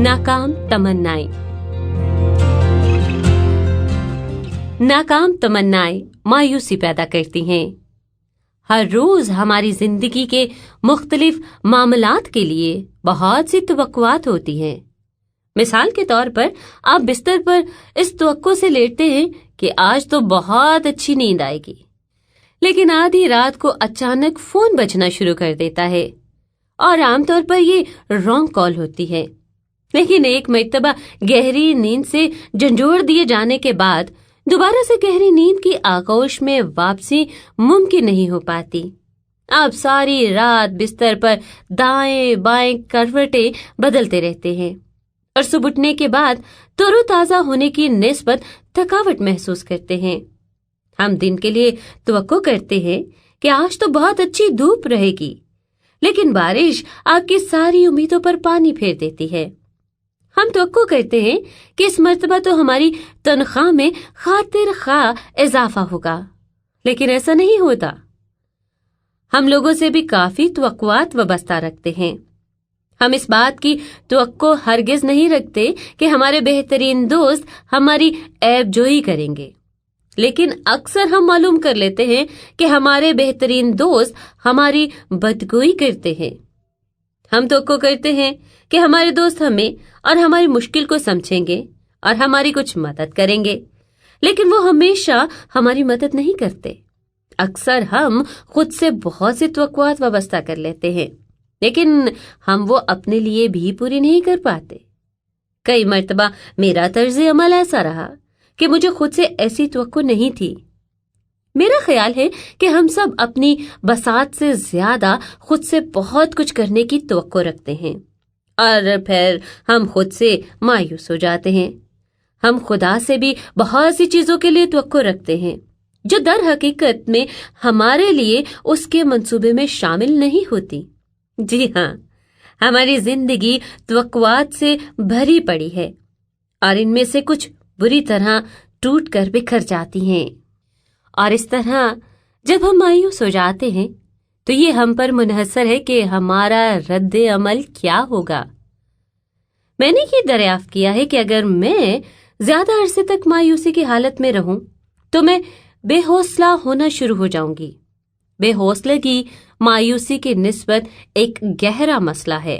नाकाम तमन्नाएं। नाकाम तमन्नाएं मायूसी पैदा करती हैं। हर रोज हमारी जिंदगी के मुख्तलिफ मामलात के लिए बहुत सी तवक्कुआत होती हैं। मिसाल के तौर पर आप बिस्तर पर इस तवक्को से लेटते हैं कि आज तो बहुत अच्छी नींद आएगी, लेकिन आधी रात को अचानक फोन बजना शुरू कर देता है और आमतौर पर ये रॉन्ग कॉल होती है। लेकिन एक मर्तबा गहरी नींद से झंझोड़ दिए जाने के बाद दोबारा से गहरी नींद की आगोश में वापसी मुमकिन नहीं हो पाती। आप सारी रात बिस्तर पर दाएं बाएं करवटें बदलते रहते हैं और सुबह उठने के बाद तरोताजा होने की निस्बत थकावट महसूस करते हैं। हम दिन के लिए तवक्को करते हैं कि आज तो बहुत अच्छी धूप रहेगी, लेकिन बारिश आपकी सारी उम्मीदों पर पानी फेर देती है। हम तवक्को करते हैं कि इस मर्तबा तो हमारी तनख्वाह में खातिर खा इजाफा होगा, लेकिन ऐसा नहीं होता। हम लोगों से भी काफी तवक्कुआत वाबस्ता रखते हैं। हम इस बात की तवक्को हरगिज नहीं रखते कि हमारे बेहतरीन दोस्त हमारी ऐबजोई करेंगे, लेकिन अक्सर हम मालूम कर लेते हैं कि हमारे बेहतरीन दोस्त हमारी बदगोई करते हैं। हम तवक्को करते हैं कि हमारे दोस्त हमें और हमारी मुश्किल को समझेंगे और हमारी कुछ मदद करेंगे, लेकिन वो हमेशा हमारी मदद नहीं करते। अक्सर हम खुद से बहुत सी तवक्कुआत वाबस्ता कर लेते हैं, लेकिन हम वो अपने लिए भी पूरी नहीं कर पाते। कई मर्तबा मेरा तर्ज अमल ऐसा रहा कि मुझे खुद से ऐसी तवक्को नहीं थी। मेरा ख्याल है कि हम सब अपनी बसात से ज्यादा खुद से बहुत कुछ करने की तवक्को रखते हैं और फिर हम खुद से मायूस हो जाते हैं। हम खुदा से भी बहुत सी चीजों के लिए तवक्को रखते हैं जो दर हकीकत में हमारे लिए उसके मंसूबे में शामिल नहीं होती। जी हाँ, हमारी जिंदगी तवक्कुआत से भरी पड़ी है और इनमें से कुछ बुरी तरह टूट कर बिखर जाती हैं। और इस तरह जब हम मायूस हो जाते हैं तो ये हम पर मुनहसर है कि हमारा रद्द अमल क्या होगा। मैंने ये दरियाफ्त किया है कि अगर मैं ज्यादा अरसे तक मायूसी की हालत में रहूं तो मैं बेहौसला होना शुरू हो जाऊंगी। बेहौसलगी मायूसी की निस्बत एक गहरा मसला है।